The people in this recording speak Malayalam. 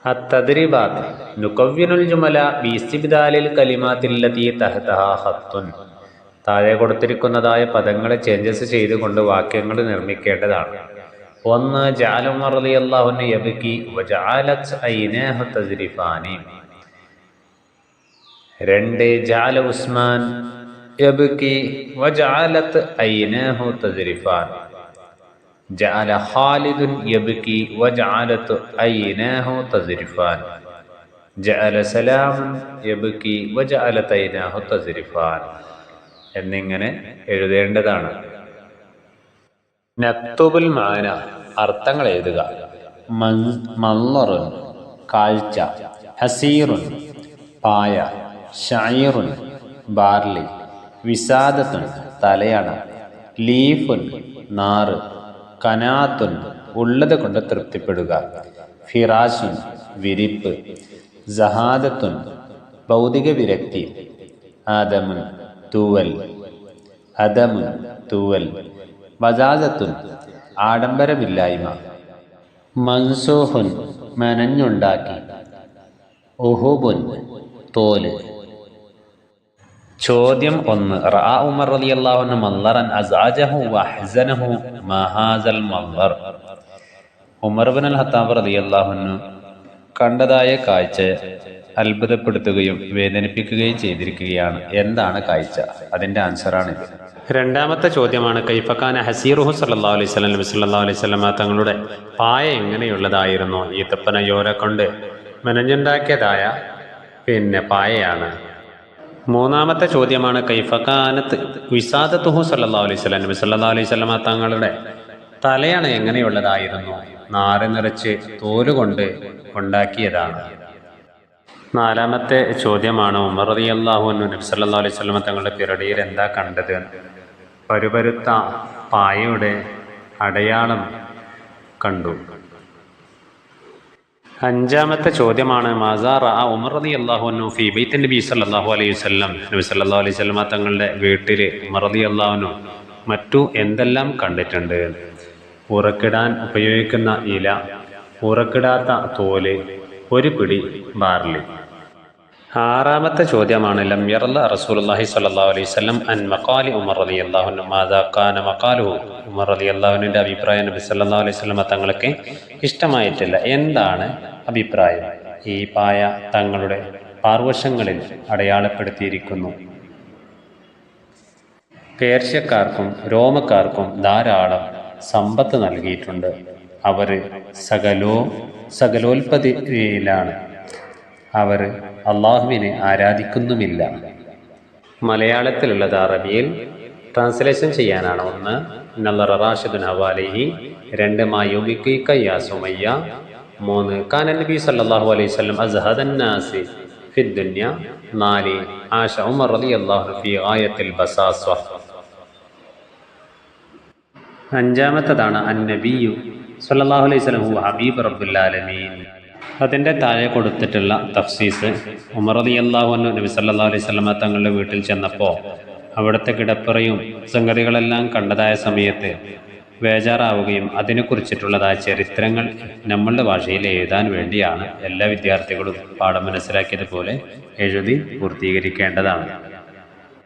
التدريبات نكون الجمل باستبدال الكلمات التي تحتها خط. താഴെ കൊടുത്തിരിക്കുന്നതായ പദങ്ങളെ ചേഞ്ചസ് ചെയ്തുകൊണ്ട് വാക്യങ്ങൾ നിർമ്മിക്കേണ്ടതാണ്. 1. ജഅല ഉമർ റളിയല്ലാഹു അൻഹു യബ്കി വജഅലത് ഐനാഹു തസ്രിഫാനി. 2. ജഅല ഉസ്മാൻ യബ്കി വജഅലത് ഐനാഹു തസ്രിഫാൻ. ജഅല ഖാലിദുൻ യബ്കി വജഅലത് ഐനാഹു തസ്രിഫാൻ. ജഅല സലാമുൻ യബ്കി വജഅലത് ഐനാഹു തസ്രിഫാൻ എന്നിങ്ങനെ എഴുതേണ്ടതാണ്. നക്തുബുൽ മാന അർത്ഥങ്ങൾ എഴുതുക. മൻളറുൻ കാഴ്ച, ഹസീറുൻ പായ, ഷഈറുൻ ബാർലി, വിസാദത്തുൻ തലയണ, ലീഫുൻ നാറ്, കനാത്തുൻ ഉള്ളത് കൊണ്ട് തൃപ്തിപ്പെടുക, ഫിറാശുൻ വിരിപ്പ്, സഹാദത്തുൻ ഭൗതിക വിരക്തി, ആദമുൻ തൂവൽ, അദമുൻ തൂവൽ, വജാജത്തുൻ ആഡംബരമില്ലായ്മ, മൻസൂഹുൻ മെനഞ്ഞുണ്ടാക്കി, ഉഹുബുൻ തോല്. ചോദ്യം 1. റഅ ഉമർ റളിയല്ലാഹു അൻഹു മൻളറൻ അസ്അജഹു വഅഹ്സനഹു മാ ഹാസൽ മൻളർ. ഉമർ ഇബ്നുൽ ഖത്താബ് റളിയല്ലാഹു അൻഹു കണ്ടതായ കാഴ്ച അത്ഭുതപ്പെടുത്തുകയും വേദനിപ്പിക്കുകയും ചെയ്തിരിക്കുകയാണ്. എന്താണ് കാഴ്ച? അതിന്റെ ആൻസറാണിത്. രണ്ടാമത്തെ ചോദ്യമാണ് കൈഫക്കാന ഹസീറുഹു സല്ലല്ലാഹു അലൈഹി വസല്ലം. നബി സല്ലല്ലാഹു അലൈഹി വസല്ലം തങ്ങളുടെ പായ എങ്ങനെയുള്ളതായിരുന്നു? ഈത്തപ്പനയോല കൊണ്ട് മെനഞ്ഞുണ്ടാക്കിയതായ പായയാണ്. മൂന്നാമത്തെ ചോദ്യമാണ് കൈഫക്കാനത്ത് വിസാദത്തുഹു സല്ലല്ലാഹു അലൈഹി വസല്ലം. നബി സല്ലല്ലാഹു അലൈഹി വസല്ലം തങ്ങളുടെ തലയണ എങ്ങനെയുള്ളതായിരുന്നു? നാറ് നിറച്ച് തോലുകൊണ്ട് ഉണ്ടാക്കിയതാണ്. നാലാമത്തെ ചോദ്യമാണ് ഉമർ റളിയല്ലാഹു അൻഹു നബി സല്ലല്ലാഹു അലൈഹി വസല്ലം തങ്ങളുടെ പിറടിയിൽ എന്താ കണ്ടത്? പരുപരുത്ത പായയുടെ അടയാളം കണ്ടു. അഞ്ചാമത്തെ ചോദ്യമാണ് മാസാ റഅ ഉമർ റളിയല്ലാഹു അൻഹു ഫീ ബൈത്തി നബി സല്ലല്ലാഹു അലൈഹി വസല്ലം. നബി സല്ലല്ലാഹു അലൈഹി വസല്ലം തങ്ങളുടെ വീട്ടിൽ ഉമർ റളിയല്ലാഹു അൻഹു മറ്റു എന്തെല്ലാം കണ്ടിട്ടുണ്ട്? ഉറക്കിടാൻ ഉപയോഗിക്കുന്ന ഇല, ഉറക്കിടാത്ത തോല്, ഒരു പിടി ബാർലി. ആറാമത്തെ ചോദ്യമാണ് ലം യറല്ല റസൂലുള്ളാഹി സ്വല്ലല്ലാഹു അലൈഹി വസല്ലം അൻ മഖാലി ഉമർ റളിയല്ലാഹു അൻഹു മാദാ കാന മഖാലുഹു. ഉമർ റളിയല്ലാഹു അൻഹുവിന്റെ അഭിപ്രായം നബി സല്ലല്ലാഹു അലൈഹി വസല്ലം തങ്ങൾക്ക് ഇഷ്ടമായിട്ടില്ല. എന്താണ് അഭിപ്രായം? ഈ പായ തങ്ങളുടെ പാർവശങ്ങളിൽ അടയാളപ്പെടുത്തിയിരിക്കുന്നു. പേർഷ്യക്കാർക്കും റോമക്കാർക്കും ധാരാളം സമ്പത്ത് നൽകിയിട്ടുണ്ട്. അവർ സകലോൽപതിയിലാണ്. അവർ അള്ളാഹുവിനെ ആരാധിക്കുന്നുമില്ല. മലയാളത്തിലുള്ളത് അറബിയിൽ ട്രാൻസ്ലേഷൻ ചെയ്യാനാണ്. 1. നളറ റാഷിദുൻ ഹവാലിഹി. 2. മായുബിക യാ സുമയ്യ. 3. കാന നബി സല്ലല്ലാഹു അലൈഹി വസല്ലം അസ്ഹദൻ നാസി ഫിദ് ദുനിയ. 4. ആശ ഉമർ റളിയല്ലാഹു അൻഹു ഫീ ഗായത്തിൽ ബസാസ. അഞ്ചാമത്തതാണ് അന്നബിയു സല്ലല്ലാഹു അലൈഹി വസല്ലം ഹുവ ഹബീബ് റബ്ബുൽ ആലമീൻ. അതിൻ്റെ താഴെ കൊടുത്തിട്ടുള്ള തഫ്സീസ് ഉമർ റളിയല്ലാഹു അൻഹു നബി സല്ലല്ലാഹു അലൈഹി വസല്ലം തങ്ങളുടെ വീട്ടിൽ ചെന്നപ്പോൾ അവിടുത്തെ കിടപ്പറയും സംഗതികളെല്ലാം കണ്ടതായ സമയത്ത് ബേജാറാവുകയും അതിനെക്കുറിച്ചിട്ടുള്ളതായ ചരിത്രങ്ങൾ നമ്മളുടെ ഭാഷയിൽ എഴുതാൻ വേണ്ടിയാണ് എല്ലാ വിദ്യാർത്ഥികളും പാഠം മനസ്സിലാക്കിയതുപോലെ എഴുതി പൂർത്തീകരിക്കേണ്ടതാണ്.